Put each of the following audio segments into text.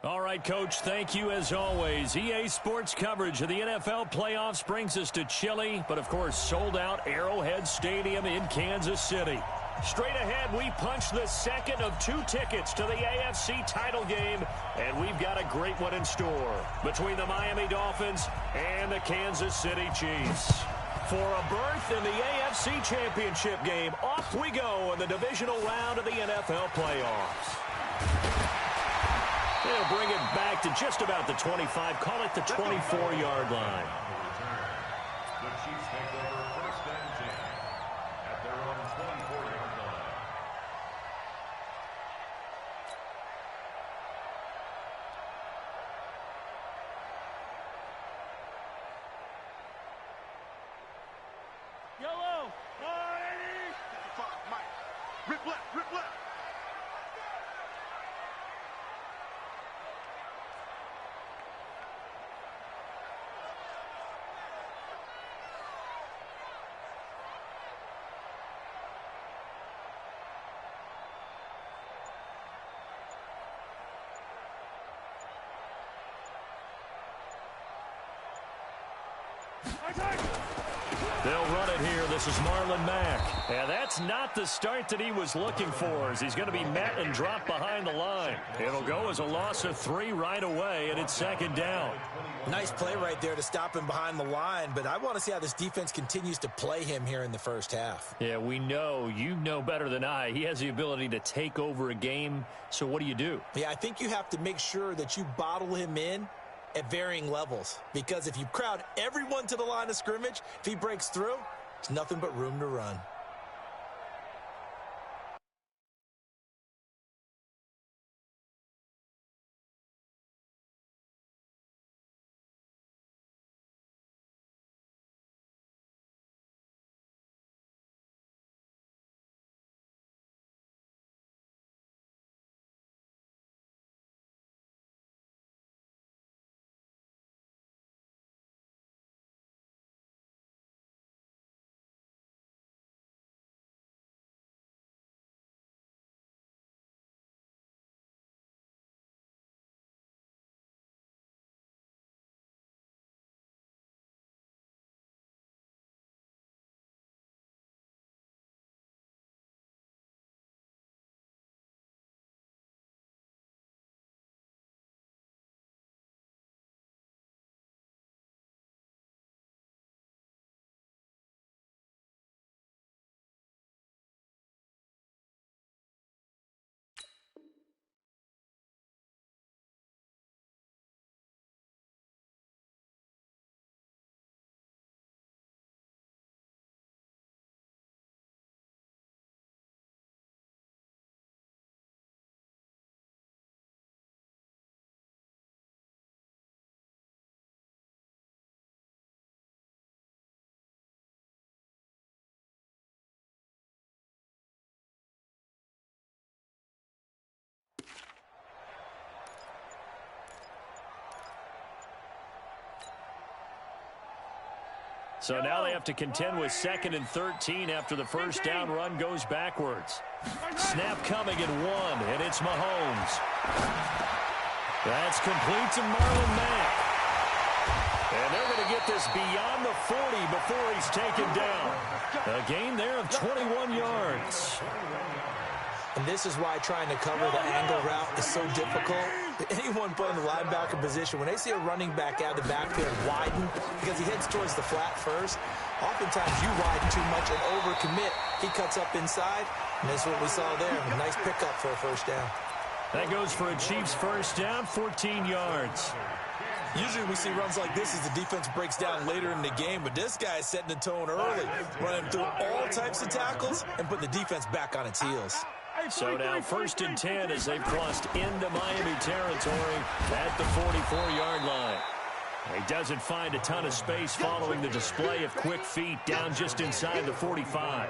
All right, Coach, thank you as always. EA Sports coverage of the NFL playoffs brings us to chilly, but of course sold-out Arrowhead Stadium in Kansas City. Straight ahead, we punch the second of 2 tickets to the AFC title game, and we've got a great one in store between the Miami Dolphins and the Kansas City Chiefs. For a berth in the AFC Championship game, off we go in the divisional round of the NFL playoffs. They'll bring it back to just about the 25, call it the 24-yard line. The Chiefs take over 1st and 10 at their own 24-yard line. Yellow, 55, Mike. Rip left, rip left. They'll run it here. This is Marlon Mack. And that's not the start that he was looking for, as he's going to be met and dropped behind the line. It'll go as a loss of 3 right away, and it's 2nd down. Nice play right there to stop him behind the line, but I want to see how this defense continues to play him here in the first half. Yeah, we know. You know better than I. He has the ability to take over a game, so what do? Yeah, I think you have to make sure that you bottle him in at varying levels, because if you crowd everyone to the line of scrimmage, if he breaks through, it's nothing but room to run. So now they have to contend with 2nd and 13 after the first down run goes backwards. Snap coming at 1, and it's Mahomes. That's complete to Marlon Mack. And they're going to get this beyond the 40 before he's taken down. A gain there of 21 yards. And this is why trying to cover the angle route is so difficult. Anyone playing the linebacker position, when they see a running back out of the backfield widen because he heads towards the flat first, oftentimes you widen too much and overcommit. He cuts up inside, and that's what we saw there. A nice pickup for a first down. That goes for a Chiefs first down, 14 yards. Usually we see runs like this as the defense breaks down later in the game, but this guy is setting the tone early, running through all types of tackles and putting the defense back on its heels. So now 1st and 10 as they've crossed into Miami territory at the 44-yard line. He doesn't find a ton of space following the display of quick feet down just inside the 45.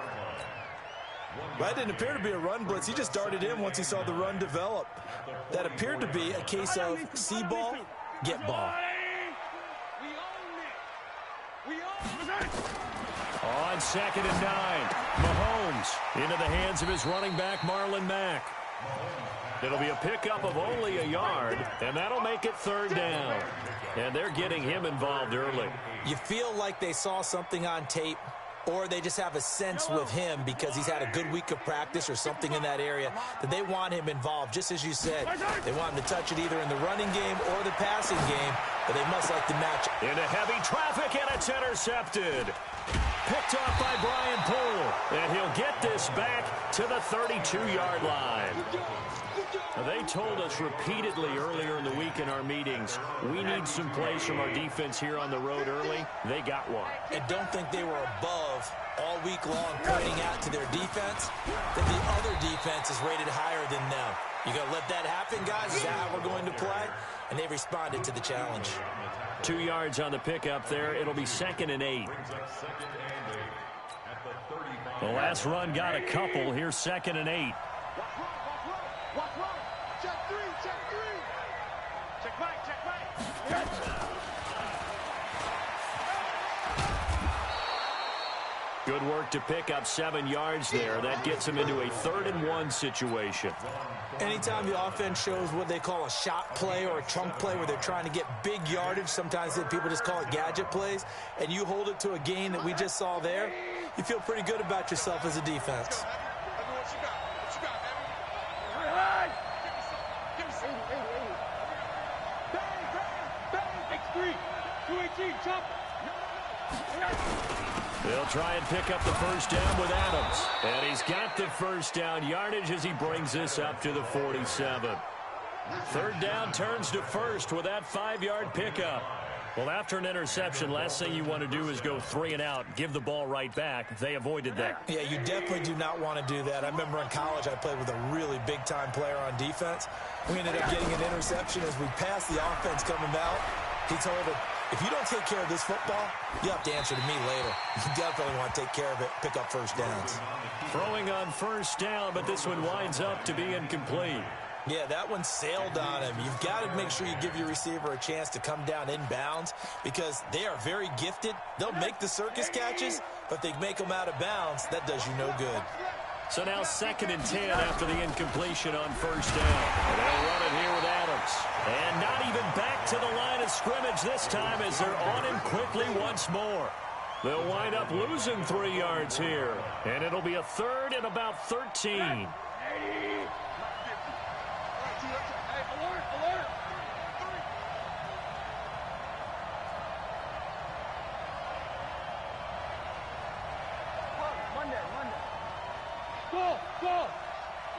That didn't appear to be a run blitz. He just darted in once he saw the run develop. That appeared to be a case of see ball, get ball. On 2nd and 9, Mahomes into the hands of his running back, Marlon Mack. It'll be a pickup of only a yard, and that'll make it 3rd down. And they're getting him involved early. You feel like they saw something on tape, or they just have a sense with him because he's had a good week of practice or something in that area that they want him involved. Just as you said, they want him to touch it either in the running game or the passing game, but they must like the match. Into heavy traffic, and it's intercepted. Picked off by Brian Poole, and he'll get this back to the 32-yard line. They told us repeatedly earlier in the week in our meetings, we need some plays from our defense here on the road early. They got one. And don't think they were above all week long pointing out to their defense that the other defense is rated higher than them. You got to let that happen, guys? Is that how we're going to play? And they responded to the challenge. 2 yards on the pickup there. It'll be 2nd and 8. The last run got a couple. Here's 2nd and 8. Check three. Check right. Good work to pick up 7 yards there. That gets him into a 3rd and 1 situation. Anytime the offense shows what they call a shot play or a chunk play where they're trying to get big yardage, sometimes people just call it gadget plays, and you hold it to a gain that we just saw there, you feel pretty good about yourself as a defense. They'll try and pick up the 1st down with Adams. And he's got the 1st down yardage as he brings this up to the 47. 3rd down turns to 1st with that 5-yard pickup. Well, after an interception, last thing you want to do is go 3 and out, give the ball right back. They avoided that. Yeah, you definitely do not want to do that. I remember in college I played with a really big-time player on defense. We ended up getting an interception as we passed the offense coming out. He told him, if you don't take care of this football, you have to answer to me later. You definitely want to take care of it, pick up 1st downs. Throwing on 1st down, but this one winds up to be incomplete. Yeah, that one sailed on him. You've got to make sure you give your receiver a chance to come down inbounds because they are very gifted. They'll make the circus catches, but if they make them out of bounds, that does you no good. So now 2nd and 10 after the incompletion on 1st down. And they'll run it here with Adams. And not even back to the line of scrimmage this time as they're on him quickly once more. They'll wind up losing 3 yards here. And it'll be a 3rd and about 13. Go!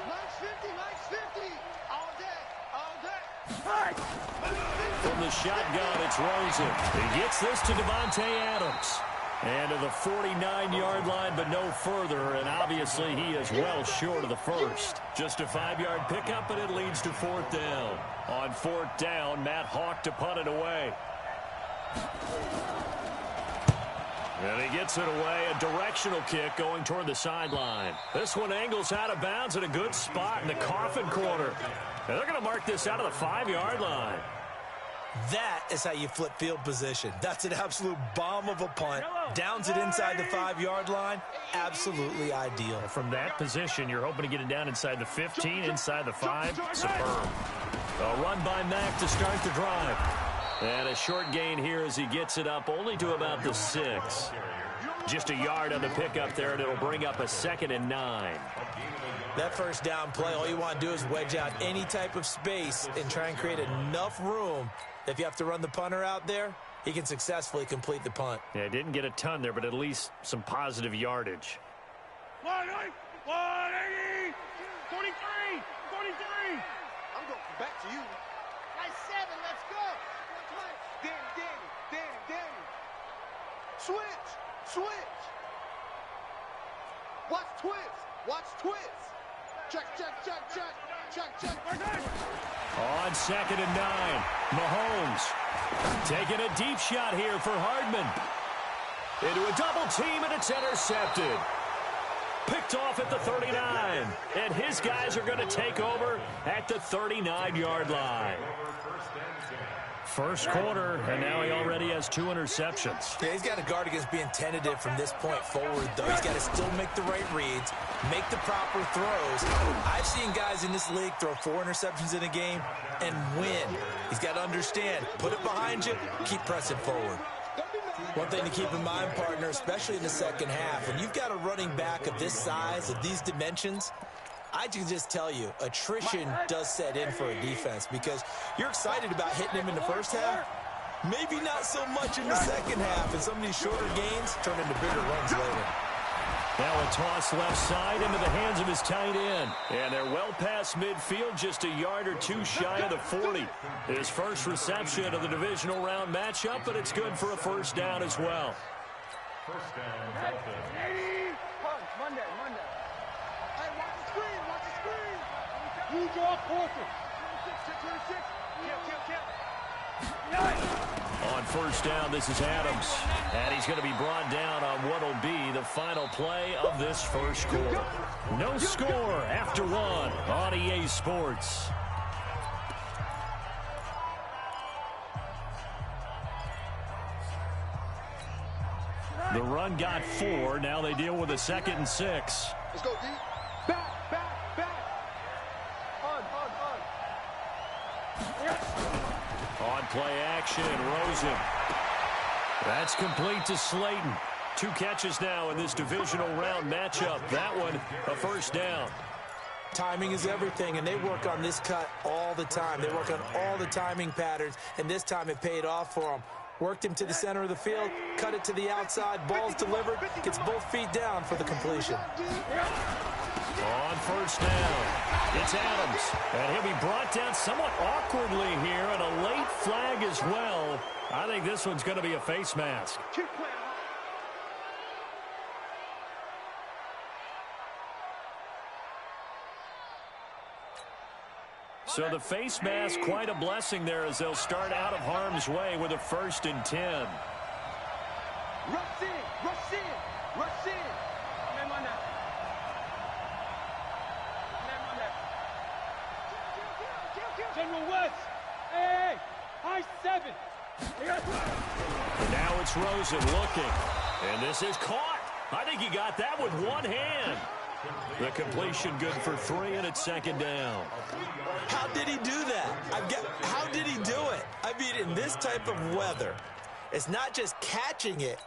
Nice 50, all day. From the shotgun, it's Rosen. He gets this to Devontae Adams. And to the 49-yard line, but no further. And obviously, he is well short of the 1st. Just a 5-yard pickup, and it leads to 4th down. On 4th down, Matt Hawk to punt it away. And he gets it away, a directional kick going toward the sideline. This one angles out of bounds at a good spot in the coffin corner. And they're going to mark this out of the 5-yard line. That is how you flip field position. That's an absolute bomb of a punt. Downs it inside the 5-yard line. Absolutely ideal. From that position, you're hoping to get it down inside the 15, inside the 5. Superb. A run by Mack to start the drive. And a short gain here as he gets it up only to about the 6. Just a yard on the pickup there, and it'll bring up a 2nd and 9. That 1st down play, all you want to do is wedge out any type of space and try and create enough room. If you have to run the punter out there, he can successfully complete the punt. Yeah, didn't get a ton there, but at least some positive yardage. 180, 43. I'm going back to you. Nice 7, let's go. Danny. Switch. Watch twist. Check. On 2nd and 9, Mahomes taking a deep shot here for Hardman. Into a double team, and it's intercepted. Picked off at the 39, and his guys are going to take over at the 39-yard line. First quarter, and now he already has 2 interceptions. Yeah, he's got to guard against being tentative from this point forward, though. He's got to still make the right reads, make the proper throws. I've seen guys in this league throw 4 interceptions in a game and win. He's got to understand, put it behind you, keep pressing forward. One thing to keep in mind, partner, especially in the second half, when you've got a running back of this size, of these dimensions, I can just tell you, attrition does set in for a defense because you're excited about hitting him in the first half. Maybe not so much in the second half, and some of these shorter gains turn into bigger runs later. Now a toss left side into the hands of his tight end. And they're well past midfield, just a yard or 2 shy of the 40. His first reception of the divisional round matchup, but it's good for a first down as well. First down, Dolphins. Monday. Hey, watch the screen, watch the screen. You draw quarter. 26. On first down, this is Adams. And he's going to be brought down on what will be the final play of this first quarter. No score after 1 on EA Sports. The run got 4. Now they deal with a 2nd and 6. Let's go, D. Back. On play action, Rosen. That's complete to Slayton. 2 catches now in this divisional round matchup. That one, a first down. Timing is everything, and they work on this cut all the time. They work on all the timing patterns, and this time it paid off for them. Worked him to the center of the field, cut it to the outside, ball's delivered, gets both feet down for the completion. On first down, it's Adams, and he'll be brought down somewhat awkwardly here, and a late flag as well. I think this one's going to be a face mask. So the face mask, quite a blessing there as they'll start out of harm's way with a 1st and 10. Rush in. General West. Hey, high 7. And now it's Rosen looking. And this is caught. I think he got that with one hand. The completion good for 3, and it's 2nd down. How did he do that? How did he do it? I mean, in this type of weather, it's not just catching it,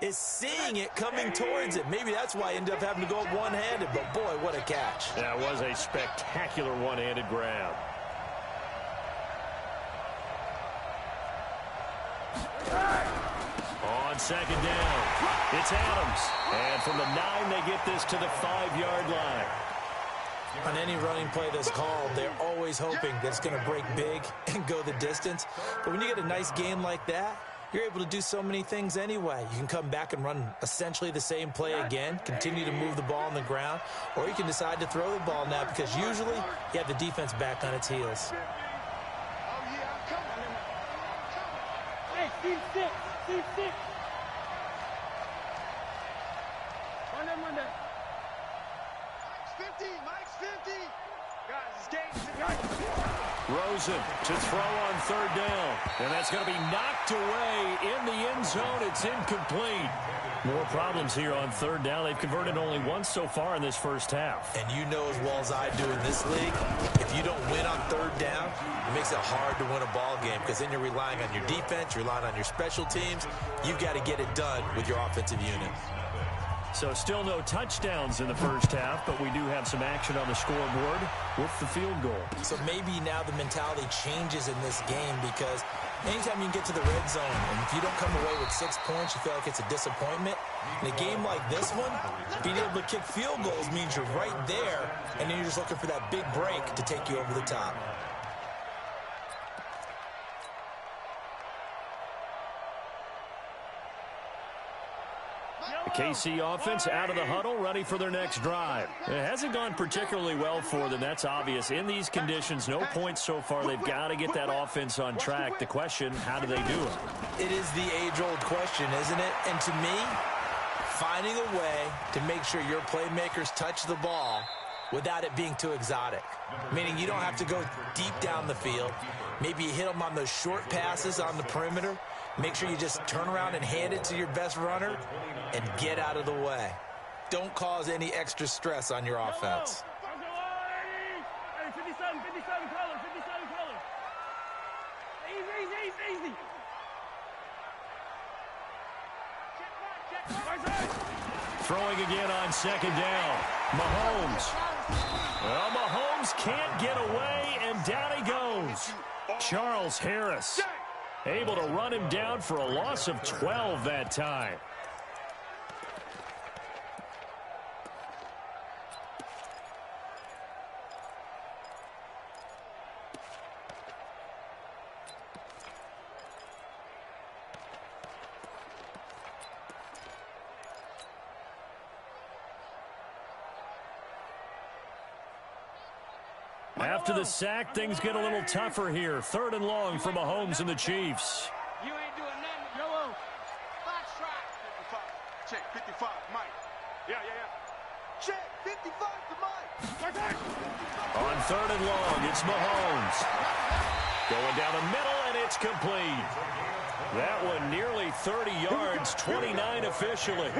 it's seeing it coming towards it. Maybe that's why he ended up having to go up one-handed, but boy, what a catch. That was a spectacular one-handed grab. On 2nd down, it's Adams. And from the 9, they get this to the 5-yard line. On any running play that's called, they're always hoping that it's going to break big and go the distance. But when you get a nice game like that, you're able to do so many things anyway. You can come back and run essentially the same play again, continue to move the ball on the ground, or you can decide to throw the ball now because usually you have the defense back on its heels. Hey, team 6. Monday. Mike's 50. Guys, it's game. Rosen to throw on 3rd down. And that's going to be knocked away in the end zone. It's incomplete. More problems here on 3rd down. They've converted only once so far in this first half. And you know as well as I do in this league, if you don't win on 3rd down, it makes it hard to win a ball game because then you're relying on your defense, you're relying on your special teams. You've got to get it done with your offensive unit. So still no touchdowns in the first half, but we do have some action on the scoreboard with the field goal. So maybe now the mentality changes in this game because anytime you can get to the red zone, and if you don't come away with 6 points, you feel like it's a disappointment. In a game like this one, being able to kick field goals means you're right there, and then you're just looking for that big break to take you over the top. The KC offense out of the huddle, ready for their next drive. It hasn't gone particularly well for them, that's obvious. In these conditions, no points so far. They've got to get that offense on track. The question, how do they do it? It is the age-old question, isn't it? And to me, finding a way to make sure your playmakers touch the ball without it being too exotic. Meaning you don't have to go deep down the field. Maybe you hit them on those short passes on the perimeter. Make sure you just turn around and hand it to your best runner and get out of the way. Don't cause any extra stress on your offense. Hey, 57 color, 57 color. Easy. Throwing again on second down. Mahomes. Well, Mahomes can't get away, and down he goes. Charles Harris able to run him down for a loss of 12 that time. After the sack, things get a little tougher here. 3rd and long for Mahomes and the Chiefs. You ain't doing nothing. Yellow. Box try. 55. Check 55, Mike. Yeah. Check 55 to Mike. On 3rd and long, it's Mahomes. Going down the middle, and it's complete. That one nearly 30 yards, 29 officially.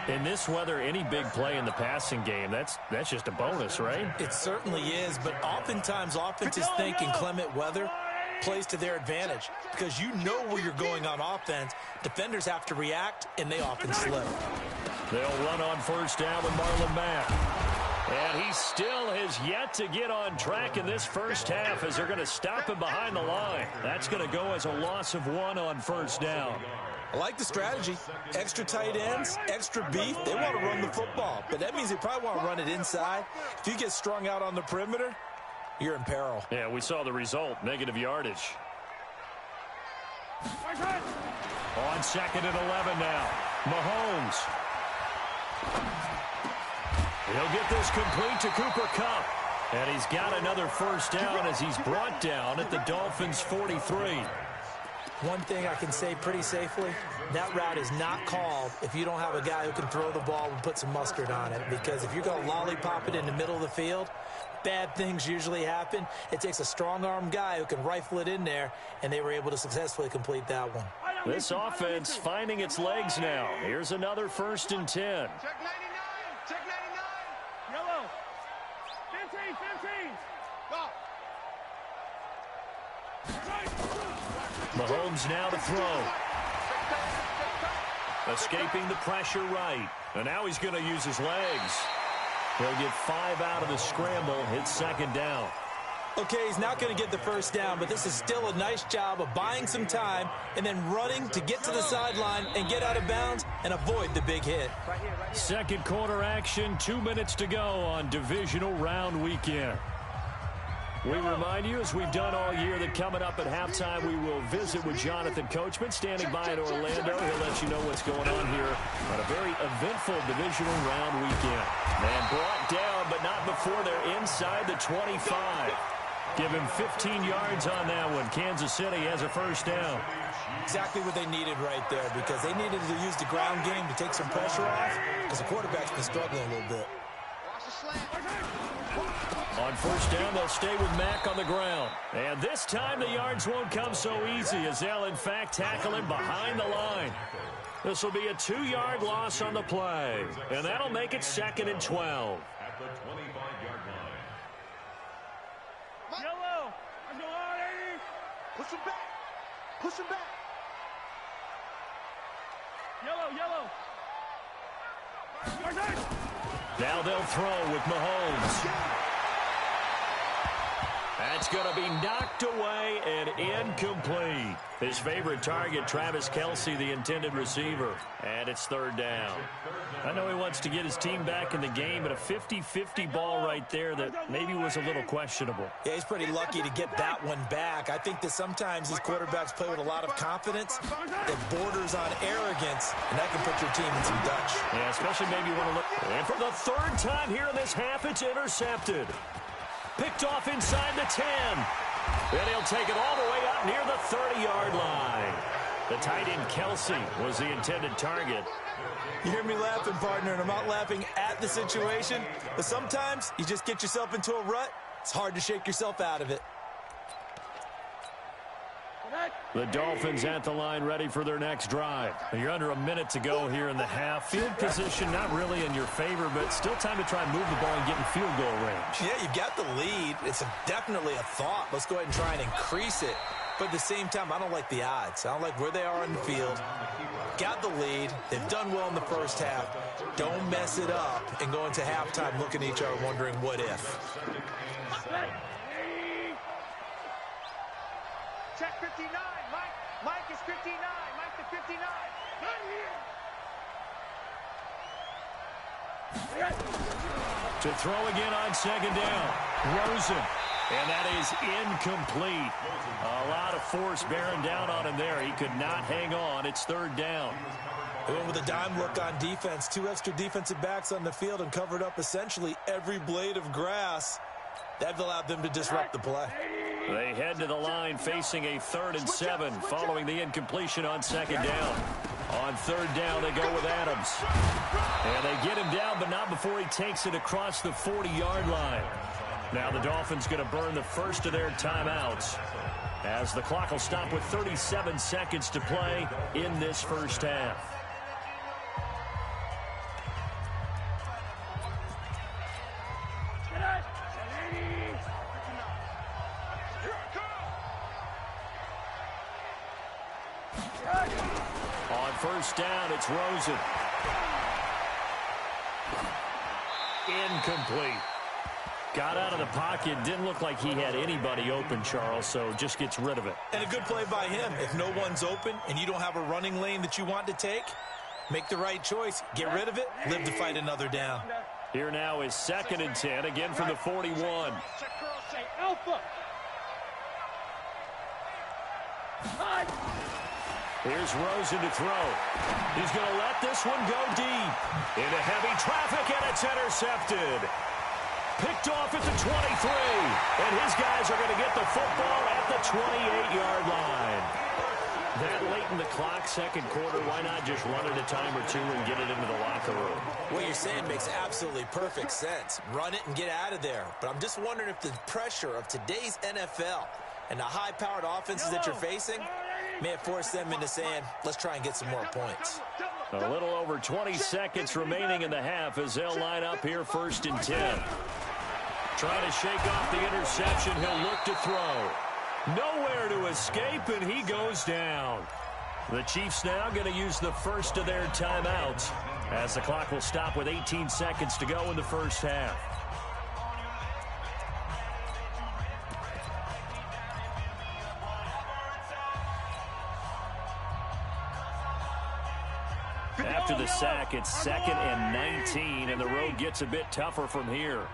In this weather, any big play in the passing game, that's just a bonus, right? It certainly is, but oftentimes offenses think inclement weather plays to their advantage because you know where you're going on offense. Defenders have to react, and they often slip. They'll run on 1st down with Marlon Mack. And he still has yet to get on track in this first half as they're going to stop him behind the line. That's going to go as a loss of 1 on 1st down. I like the strategy. Extra tight ends, extra beef. They want to run the football, but that means they probably want to run it inside. If you get strung out on the perimeter, you're in peril. Yeah, we saw the result, negative yardage. On 2nd and 11 now, Mahomes. He'll get this complete to Cooper Kupp. And he's got another 1st down as he's brought down at the Dolphins' 43. One thing I can say pretty safely, that route is not called if you don't have a guy who can throw the ball and put some mustard on it. Because if you're going to lollipop it in the middle of the field, bad things usually happen. It takes a strong-arm guy who can rifle it in there, and they were able to successfully complete that one. This offense finding its legs now. Here's another 1st and 10. Check 99. Check 99. Yellow. 15. Go. Mahomes now to throw. Escaping the pressure right. And now he's going to use his legs. He'll get 5 out of the scramble. Hits 2nd down. Okay, he's not going to get the 1st down, but this is still a nice job of buying some time and then running to get to the sideline and get out of bounds and avoid the big hit. Second quarter action, 2 minutes to go on divisional round weekend. We remind you, as we've done all year, that coming up at halftime, we will visit with Jonathan Coachman, standing by in Orlando. He'll let you know what's going on here on a very eventful divisional round weekend. And brought down, but not before they're inside the 25. Give him 15 yards on that one. Kansas City has a 1st down. Exactly what they needed right there, because they needed to use the ground game to take some pressure off, because the quarterback's been struggling a little bit. On 1st down, they'll stay with Mack on the ground. And this time the yards won't come so easy as they'll, in fact, tackle him behind the line. This will be a 2-yard loss on the play. And that'll make it 2nd and 12. At the 25-yard line. Yellow. Let's go on, 80. Push him back. Push him back. Yellow. Now they'll throw with Mahomes. That's going to be knocked away and incomplete. His favorite target, Travis Kelce, the intended receiver. And it's 3rd down. I know he wants to get his team back in the game, but a 50-50 ball right there that maybe was a little questionable. Yeah, he's pretty lucky to get that one back. I think that sometimes these quarterbacks play with a lot of confidence that borders on arrogance, and that can put your team in some Dutch. Yeah, especially maybe you want to look. And for the 3rd time here in this half, it's intercepted. Picked off inside the 10. And he'll take it all the way up near the 30-yard line. The tight end Kelsey was the intended target. You hear me laughing, partner, and I'm not laughing at the situation, but sometimes you just get yourself into a rut. It's hard to shake yourself out of it. The Dolphins at the line ready for their next drive. You're under a minute to go here in the half. Field position not really in your favor, but still time to try and move the ball and get in field goal range. Yeah, you've got the lead. It's definitely a thought. Let's go ahead and try and increase it. But at the same time, I don't like the odds. I don't like where they are on the field. Got the lead. They've done well in the first half. Don't mess it up and go into halftime looking at each other wondering what if. Check 59. Mike is 59. Mike to 59. To throw again on second down. Rosen. And that is incomplete. A lot of force bearing down on him there. He could not hang on. It's third down. They went with a dime look on defense. 2 extra defensive backs on the field and covered up essentially every blade of grass. That allowed them to disrupt the play. They head to the line facing a 3rd and 7 following the incompletion on second down. On third down, they go with Adams. And they get him down, but not before he takes it across the 40-yard line. Now the Dolphins going to burn the first of their timeouts as the clock will stop with 37 seconds to play in this first half. On first down, it's Rosen. Incomplete. Got out of the pocket. Didn't look like he had anybody open, Charles, so just gets rid of it. And a good play by him. If no one's open and you don't have a running lane that you want to take, make the right choice. Get rid of it. Live to fight another down. Here now is 2nd and 10, again from the 41. Here's Rosen to throw. He's going to let this one go deep. Into heavy traffic, and it's intercepted. Picked off at the 23. And his guys are going to get the football at the 28-yard line. That late in the clock, second quarter, why not just run it a time or two and get it into the locker room? What you're saying makes absolutely perfect sense. Run it and get out of there. But I'm just wondering if the pressure of today's NFL and the high-powered offenses that you're facing may have forced them into saying, let's try and get some more points. A little over 20 seconds remaining in the half as they'll line up here 1st and 10. Trying to shake off the interception. He'll look to throw. Nowhere to escape, and he goes down. The Chiefs now going to use the first of their timeouts as the clock will stop with 18 seconds to go in the first half. After the sack, it's 2nd and 19, and the road gets a bit tougher from here.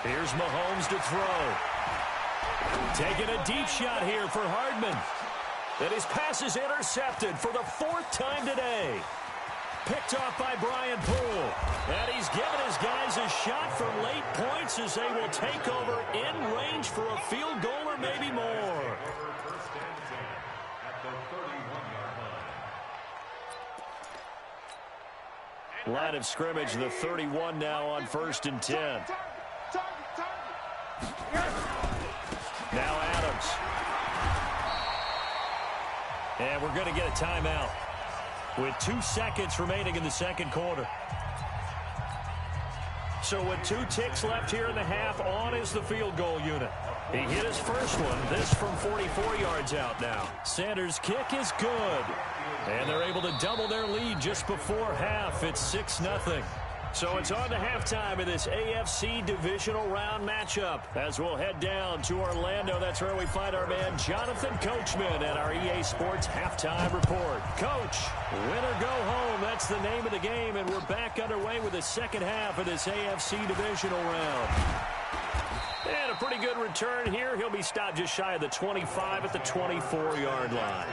Here's Mahomes to throw. Taking a deep shot here for Hardman. And his pass is intercepted for the 4th time today. Picked off by Brian Poole. And he's given his guys a shot for late points as they will take over in range for a field goal or maybe more. Line of scrimmage, the 31 now on 1st and 10. Now Adams. And we're going to get a timeout with 2 seconds remaining in the second quarter. So with 2 ticks left here in the half, on is the field goal unit. He hit his first one, this from 44 yards out now. Sanders' kick is good. And they're able to double their lead just before half. It's 6-0. So it's on to halftime of this AFC divisional round matchup as we'll head down to Orlando. That's where we find our man Jonathan Coachman at our EA Sports Halftime Report. Coach, win or go home, that's the name of the game, and we're back underway with the second half of this AFC divisional round. And a pretty good return here. He'll be stopped just shy of the 25 at the 24-yard line.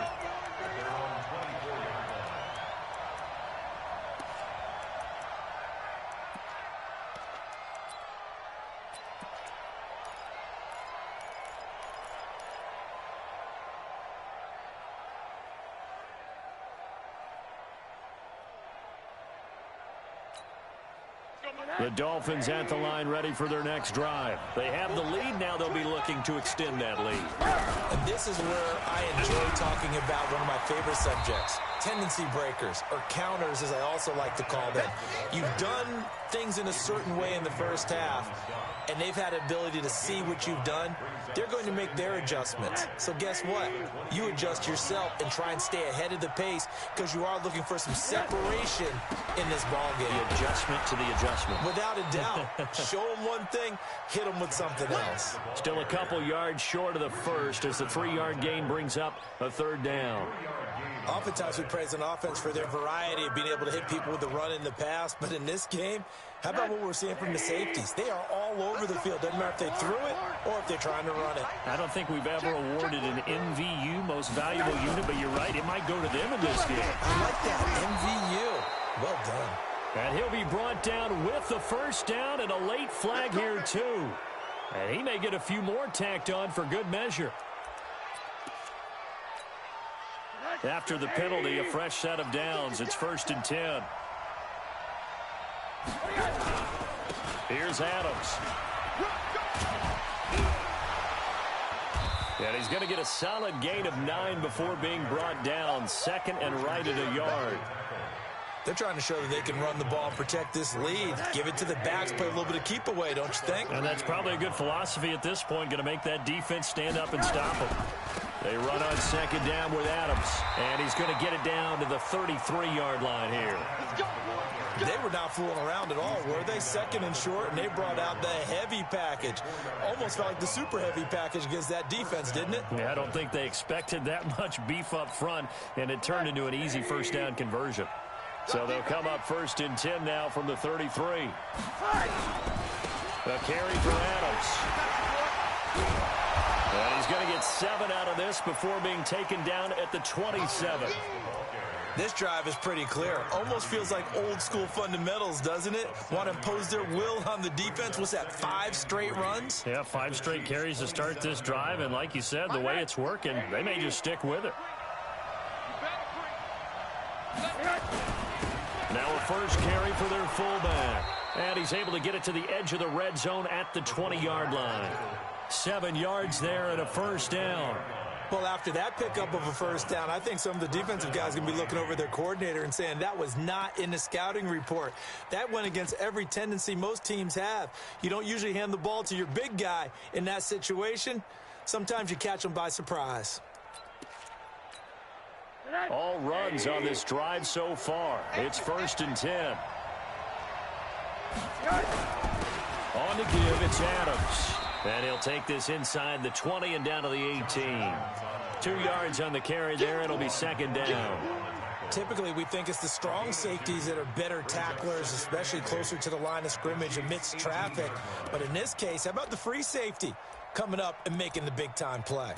The Dolphins at the line ready for their next drive. They have the lead. Now they'll be looking to extend that lead. And this is where I enjoy talking about one of my favorite subjects, tendency breakers, or counters as I also like to call them. You've done things in a certain way in the first half, and they've had the ability to see what you've done. They're going to make their adjustments. So guess what? You adjust yourself and try and stay ahead of the pace because you are looking for some separation in this ball game. The adjustment to the adjustment. Without a doubt. Show them one thing, hit them with something else. Still a couple yards short of the first as the 3-yard gain brings up a third down. Oftentimes we praise an offense for their variety of being able to hit people with the run in the pass, but in this game, how about what we're seeing from the safeties? They are all over the field. Doesn't matter if they threw it or if they're trying to run it. I don't think we've ever awarded an MVU, most valuable unit, but you're right, it might go to them in this game. I like that, MVU. Well done. And he'll be brought down with the first down and a late flag here, too. And he may get a few more tacked on for good measure. After the penalty, a fresh set of downs. It's 1st and 10. Here's Adams. And he's going to get a solid gain of 9 before being brought down. 2nd and right at a yard. They're trying to show that they can run the ball and protect this lead. Give it to the backs, play a little bit of keep away, don't you think? And that's probably a good philosophy at this point, going to make that defense stand up and stop them. They run on 2nd down with Adams, and he's going to get it down to the 33-yard line here. They were not fooling around at all, were they? 2nd and short, and they brought out the heavy package. Almost felt like the super heavy package against that defense, didn't it? Yeah, I don't think they expected that much beef up front, and it turned into an easy first down conversion. So they'll come up 1st and 10 now from the 33. A carry for Adams. And he's going to get 7 out of this before being taken down at the 27. This drive is pretty clear. Almost feels like old school fundamentals, doesn't it? Want to impose their will on the defense. What's that, 5 straight runs? Yeah, 5 straight carries to start this drive. And like you said, the way it's working, they may just stick with it. Now a first carry for their fullback. And he's able to get it to the edge of the red zone at the 20-yard line. 7 yards there and a first down. Well, after that pickup of a first down, I think some of the defensive guys are going to be looking over their coordinator and saying that was not in the scouting report. That went against every tendency most teams have. You don't usually hand the ball to your big guy in that situation. Sometimes you catch them by surprise. All runs on this drive so far. It's 1st and 10. On to give, it's Adams. And he'll take this inside the 20 and down to the 18. 2 yards on the carry there. It'll be 2nd down. Typically, we think it's the strong safeties that are better tacklers, especially closer to the line of scrimmage amidst traffic. But in this case, how about the free safety coming up and making the big-time play?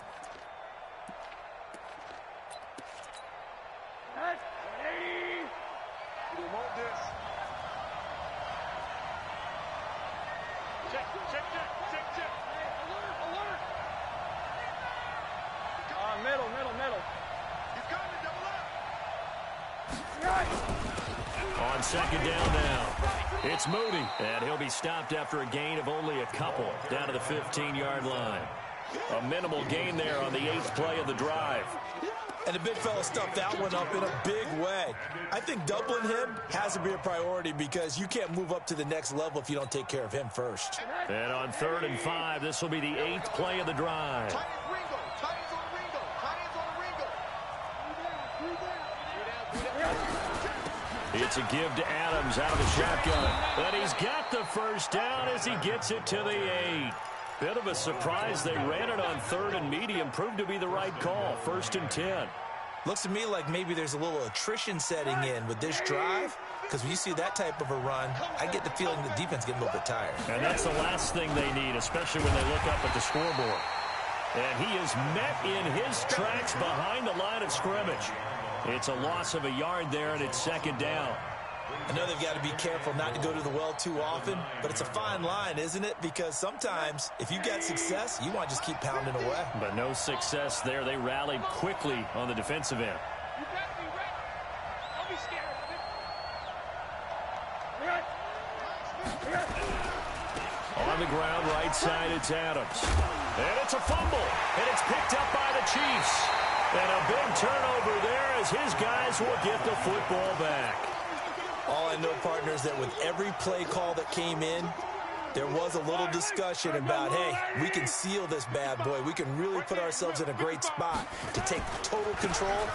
On 2nd down now, it's Moody, and he'll be stopped after a gain of only a couple down to the 15-yard line. A minimal gain there on the 8th play of the drive. And the big fella stuffed that one up in a big way. I think doubling him has to be a priority because you can't move up to the next level if you don't take care of him first. And on 3rd and 5, this will be the 8th play of the drive. It's a give to Adams out of the shotgun. And he's got the first down as he gets it to the 8. Bit of a surprise. They ran it on 3rd and medium. Proved to be the right call. 1st and 10. Looks to me like maybe there's a little attrition setting in with this drive. Because when you see that type of a run, I get the feeling the defense getting a little bit tired. And that's the last thing they need, especially when they look up at the scoreboard. And he is met in his tracks behind the line of scrimmage. It's a loss of a yard there, and it's 2nd down. I know they've got to be careful not to go to the well too often, but it's a fine line, isn't it? Because sometimes, if you got success, you want to just keep pounding away. But no success there. They rallied quickly on the defensive end. You got to be ready. Don't be scared. On the ground, right side, it's Adams. And it's a fumble. And it's picked up by the Chiefs. And a big turnover there as his guys will get the football back. All I know, partner, is that with every play call that came in, there was a little discussion about, hey, we can seal this bad boy. We can really put ourselves in a great spot to take total control,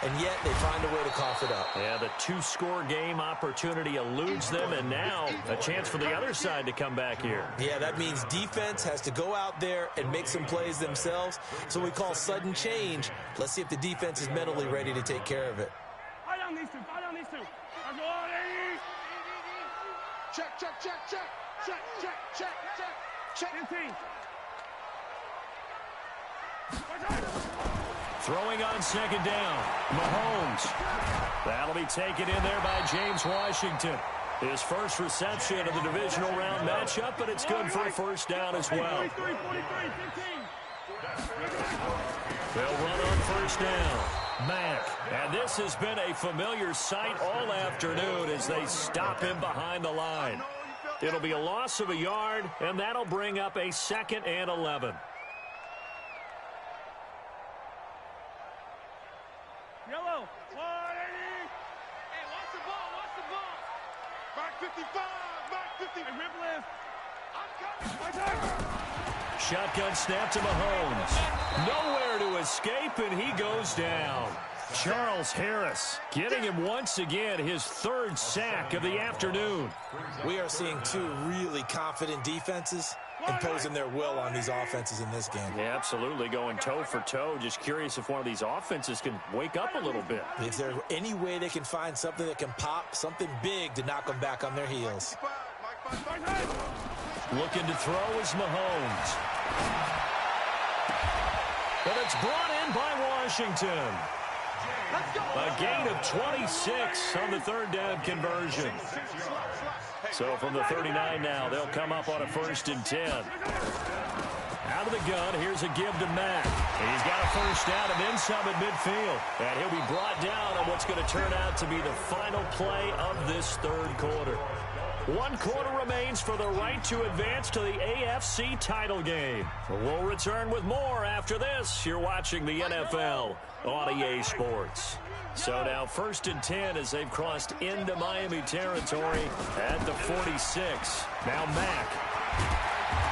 and yet they find a way to cough it up. Yeah, the two-score game opportunity eludes them, and now a chance for the other side to come back here. Yeah, that means defense has to go out there and make some plays themselves. So we call sudden change. Let's see if the defense is mentally ready to take care of it. Fire down these two. Fire down these two. Check, check, check, check. Check, check, check, check. Check. 15. Throwing on second down, Mahomes. That'll be taken in there by James Washington. His first reception of the divisional round matchup, but it's good for a first down as well. They'll run on first down. Mack. And this has been a familiar sight all afternoon as they stop him behind the line. It'll be a loss of a yard, and that'll bring up a 2nd and 11. Yellow. 180. Hey, watch the ball. Watch the ball. Back 55. Back 50. Hey, rip lift. I'm coming. Shotgun snap to Mahomes. Nowhere to escape, and he goes down. Charles Harris getting him once again his 3rd sack of the afternoon. We are seeing two really confident defenses imposing their will on these offenses in this game. Yeah, absolutely, going toe for toe. Just curious if one of these offenses can wake up a little bit. Is there any way they can find something that can pop, something big to knock them back on their heels? Looking to throw is Mahomes. And it's brought in by Washington. A gain of 26 on the 3rd down conversion. So from the 39 now, they'll come up on a 1st and 10. Out of the gun, here's a give to Mack. And he's got a first down and then some at midfield. And he'll be brought down on what's going to turn out to be the final play of this 3rd quarter. 1 quarter remains for the right to advance to the AFC title game. We'll return with more after this. You're watching the NFL on EA Sports. So now 1st and 10 as they've crossed into Miami territory at the 46. Now Mack.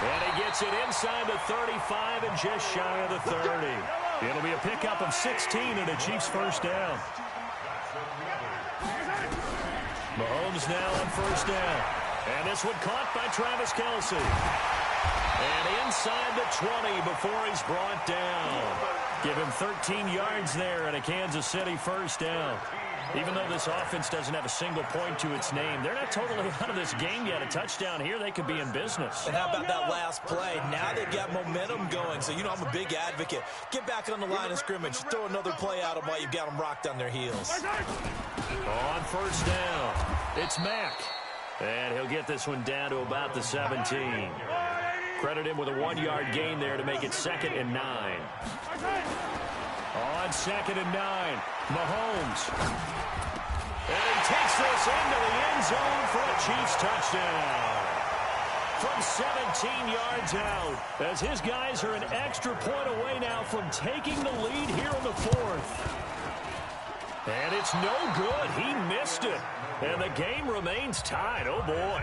And he gets it inside the 35 and just shy of the 30. It'll be a pickup of 16 and a Chiefs first down. Mahomes now on first down. And this one caught by Travis Kelce. And inside the 20 before he's brought down. Give him 13 yards there and a Kansas City first down. Even though this offense doesn't have a single point to its name, they're not totally out of this game yet. A touchdown here, they could be in business. And how about that last play? Now they've got momentum going. So, you know, I'm a big advocate. Get back on the line of scrimmage. Throw another play at them while you've got them rocked on their heels. On first down, it's Mack. And he'll get this one down to about the 17. Credit him with a 1-yard gain there to make it 2nd and 9. On 2nd and 9, Mahomes. And he takes this into the end zone for a Chiefs touchdown. From 17 yards out, as his guys are an extra point away now from taking the lead here in the 4th. And it's no good. He missed it. And the game remains tied. Oh, boy.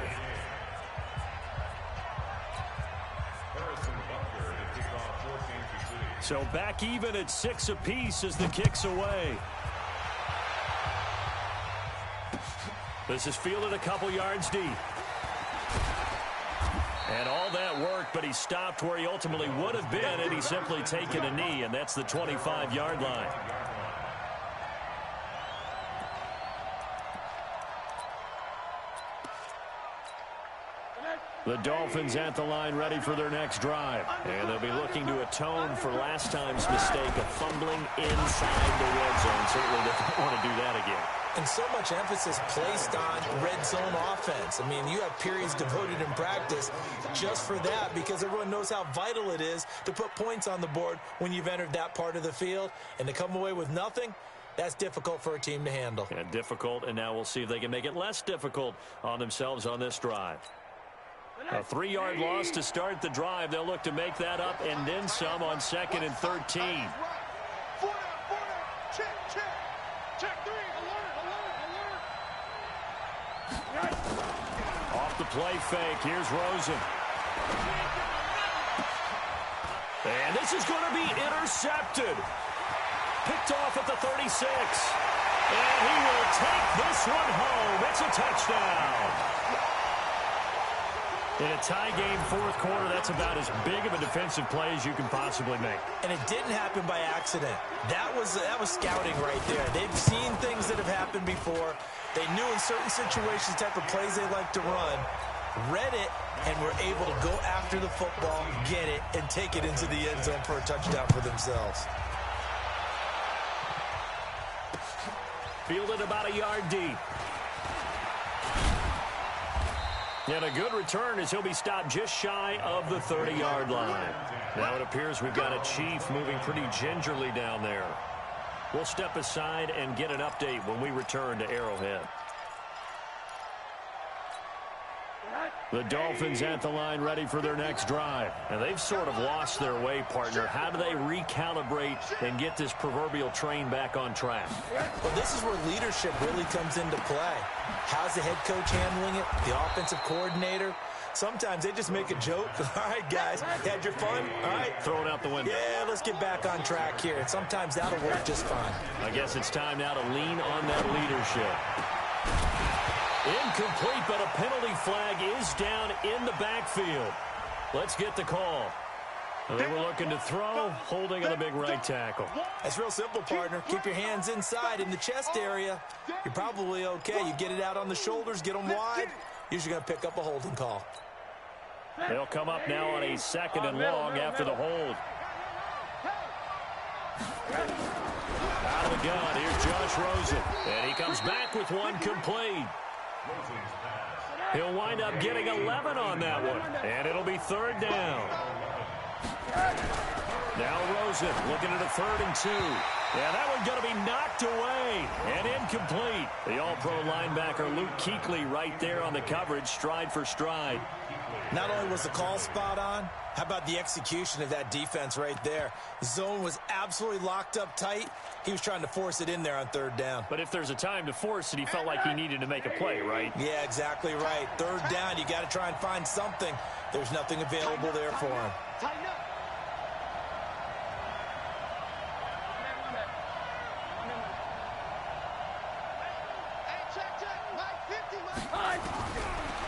So back even at 6 apiece as the kick's away. This is fielded a couple yards deep. And all that work, but he stopped where he ultimately would have been, and he's simply taken a knee, and that's the 25-yard line. The Dolphins at the line ready for their next drive. And they'll be looking to atone for last time's mistake of fumbling inside the red zone. Certainly they don't want to do that again. And so much emphasis placed on red zone offense. I mean, you have periods devoted in practice just for that because everyone knows how vital it is to put points on the board when you've entered that part of the field. And to come away with nothing, That's difficult for a team to handle. Yeah, difficult, and now we'll see if they can make it less difficult on themselves on this drive. A 3-yard loss to start the drive. They'll look to make that up and then some on 2nd and 13. Off the play fake. Here's Rosen. And this is going to be intercepted. Picked off at the 36. And he will take this one home. It's a touchdown. In a tie game, 4th quarter, that's about as big of a defensive play as you can possibly make. And it didn't happen by accident. That was scouting right there. They've seen things that have happened before. They knew in certain situations the type of plays they like to run, read it, and were able to go after the football, get it, and take it into the end zone for a touchdown for themselves. Fielded about a yard deep. And a good return as he'll be stopped just shy of the 30-yard line. Now it appears we've got a Chief moving pretty gingerly down there. We'll step aside and get an update when we return to Arrowhead. The Dolphins at the line ready for their next drive. And they've sort of lost their way, partner. How do they recalibrate and get this proverbial train back on track? Well, this is where leadership really comes into play. How's the head coach handling it? The offensive coordinator? Sometimes they just make a joke. All right, guys, had your fun? All right. Throw it out the window. Yeah, let's get back on track here. And sometimes that'll work just fine. I guess it's time now to lean on that leadership. Incomplete, but a penalty flag is down in the backfield. Let's get the call. They were looking to throw, holding on the big right tackle. That's real simple, partner. Keep your hands inside in the chest area. You're probably okay. You get it out on the shoulders, get them wide. Usually going to pick up a holding call. They'll come up now on a 2nd and long after the hold. Out of the gun, here's Josh Rosen. And he comes back with one complete. He'll wind up getting 11 on that one. And it'll be 3rd down. Now Rosen looking at a 3rd and 2. Yeah, that one's going to be knocked away and incomplete. The all-pro linebacker Luke Kuechly right there on the coverage, stride for stride. Not only was the call spot on, how about the execution of that defense right there? The zone was absolutely locked up tight. He was trying to force it in there on 3rd down. But if there's a time to force it, he felt like he needed to make a play, right? Yeah, exactly right. 3rd down, you got to try and find something. There's nothing available there for him. Tighten up.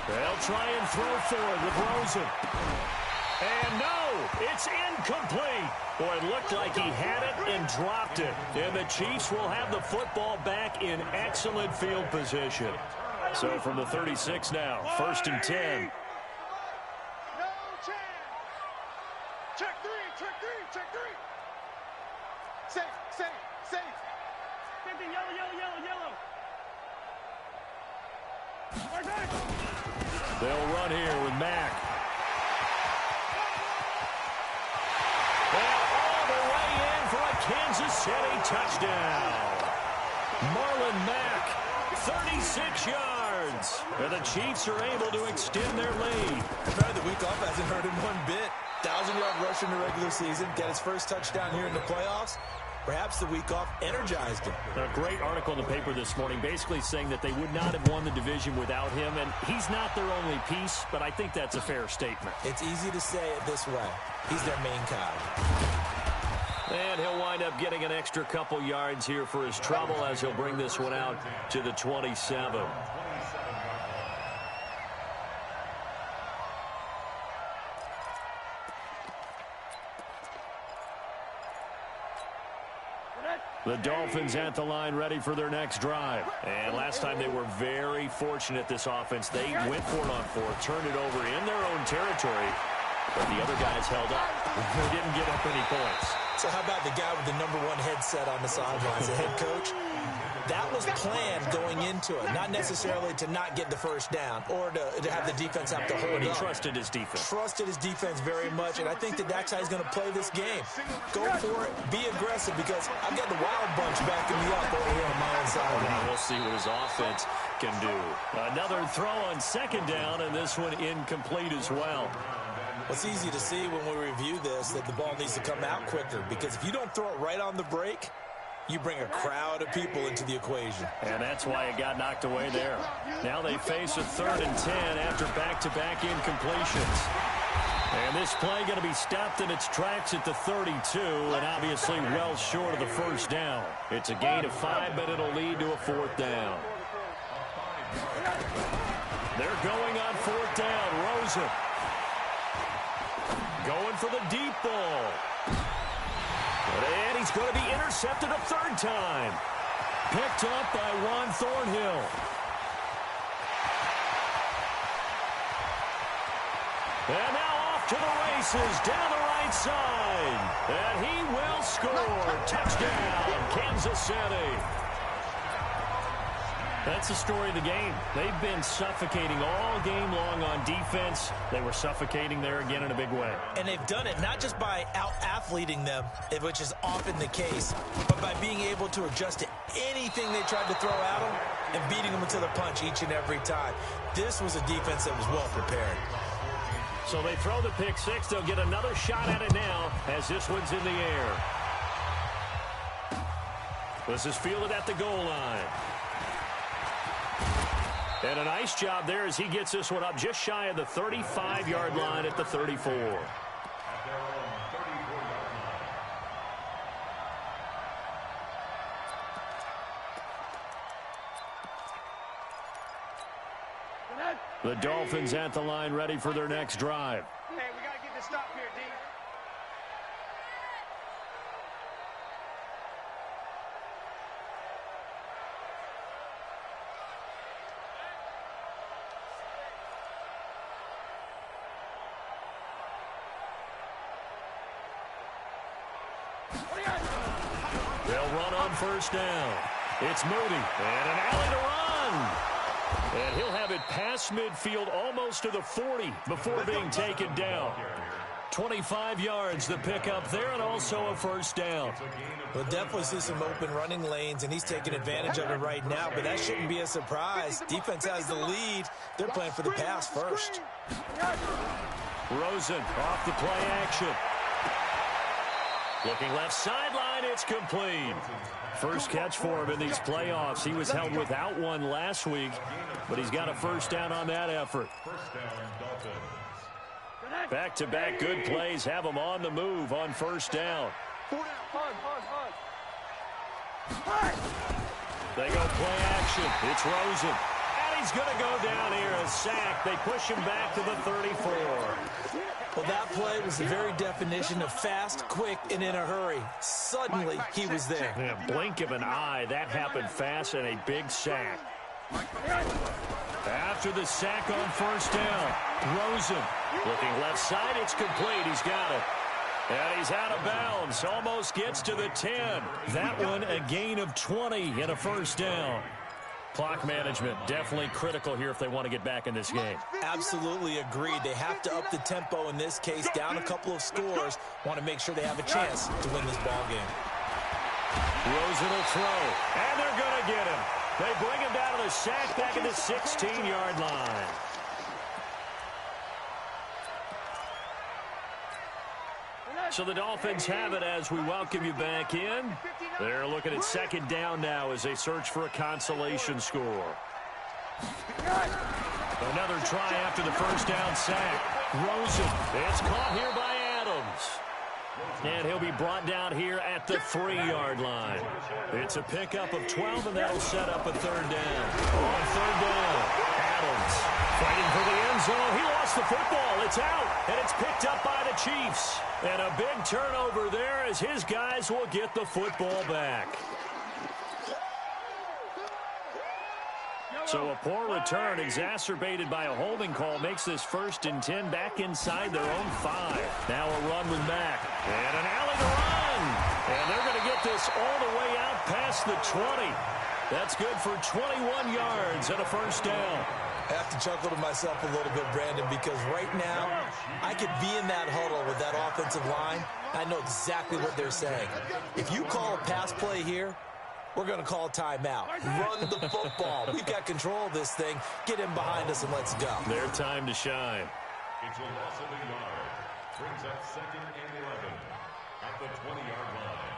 They'll try and throw forward with Rosen. And no, it's incomplete. Boy, it looked like he had it and dropped it. And the Chiefs will have the football back in excellent field position. So from the 36 now, 1st and 10. No chance. Check three, check three, check three. Safe, safe, safe. 50, yellow, yellow, yellow, yellow. They'll run here with Mack. And all the way in for a Kansas City touchdown. Marlon Mack, 36 yards. And the Chiefs are able to extend their lead. The week off hasn't hurt him one bit. 1,000-yard rush in the regular season. Get his first touchdown here in the playoffs. Perhaps the week off energized him. A great article in the paper this morning basically saying that they would not have won the division without him, and he's not their only piece, but I think that's a fair statement. It's easy to say it this way. He's their main guy. And he'll wind up getting an extra couple yards here for his trouble as he'll bring this one out to the 27. The Dolphins at the line ready for their next drive. And last time they were very fortunate, this offense. They went for it on 4th, turned it over in their own territory, but the other guys held up. They didn't give up any points. So how about the guy with the #1 headset on the sidelines, the head coach? that was planned going into it, not necessarily to not get the first down or to have the defense have to hold But he up. trusted his defense. Trusted his defense very much, and I think that's how he's going to play this game. Go for it, be aggressive, because I've got the wild bunch backing me up over here on my own side. Now we'll see what his offense can do. Another throw on second down, and this one incomplete as well. It's easy to see when we review this that the ball needs to come out quicker, because if you don't throw it right on the break, you bring a crowd of people into the equation. And that's why it got knocked away there. Now they face a 3rd and 10 after back-to-back incompletions. And this play going to be stopped in its tracks at the 32, and obviously well short of the first down. It's a gain of 5, but it'll lead to a 4th down. They're going on 4th down. Rosen going for the deep ball. And he's going to be intercepted a 3rd time. Picked up by Juan Thornhill. And now off to the races down the right side. And he will score. Touchdown, Kansas City. That's the story of the game. They've been suffocating all game long on defense. They were suffocating there again in a big way. And they've done it not just by out-athleting them, which is often the case, but by being able to adjust to anything they tried to throw at them and beating them to the punch each and every time. This was a defense that was well prepared. So they throw the pick six. They'll get another shot at it now as this one's in the air. This is fielded at the goal line. And a nice job there as he gets this one up just shy of the 35-yard line at the 34. The Dolphins at the line ready for their next drive. Hey, we got to get this stop here, D. They'll run on first down. It's Moody. And an alley to run. And he'll have it past midfield almost to the 40 before being taken down. 25 yards the pickup there, and also a first down. We'll definitely see some open running lanes, and he's taking advantage of it right now, but that shouldn't be a surprise. Defense has the lead. They're playing for the pass first. Rosen off the play action. Looking left sideline, it's complete. First catch for him in these playoffs. He was held without one last week, but he's got a first down on that effort. Back-to-back good plays have him on the move on first down. They go play action. It's Rosen. And he's going to go down here, a sack. They push him back to the 34. Well, that play was the very definition of fast, quick, and in a hurry. Suddenly, he was there. In a blink of an eye, that happened fast and a big sack. After the sack on first down, Rosen looking left side. It's complete. He's got it. And he's out of bounds. Almost gets to the 10. That one a gain of 20 and a first down. Clock management definitely critical here if they want to get back in this game. Absolutely agreed. They have to up the tempo in this case, down a couple of scores. Want to make sure they have a chance to win this ball game. Rosen will throw, and they're going to get him. They bring him down to the sack back at the 16-yard line. So the Dolphins have it as we welcome you back in. They're looking at second down now as they search for a consolation score. Another try after the first down sack. Rosen, it's caught here by Adams. And he'll be brought down here at the 3-yard line. It's a pickup of 12, and that'll set up a third down. On third down, Adams fighting for the end zone. He lost the football. It's out, and it's picked up by the Chiefs. And a big turnover there as his guys will get the football back. So a poor return exacerbated by a holding call makes this 1st and 10 back inside their own 5. Now a run with Mack. And an alley to run. And they're going to get this all the way out past the 20. That's good for 21 yards and a first down. I have to chuckle to myself a little bit, Brandon, because right now I could be in that huddle with that offensive line. I know exactly what they're saying. If you call a pass play here, we're going to call timeout. Run the football. We've got control of this thing. Get in behind us and let's go. Their time to shine. It's a loss of a yard. Brings up 2nd and 11 at the 20-yard line.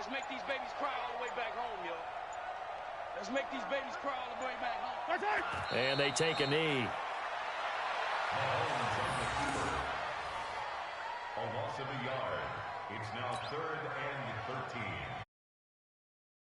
Let's make these babies cry all the way back home, yo. Let's make these babies cry all the way back home. And they take a knee. A loss of a yard. It's now 3rd and 13.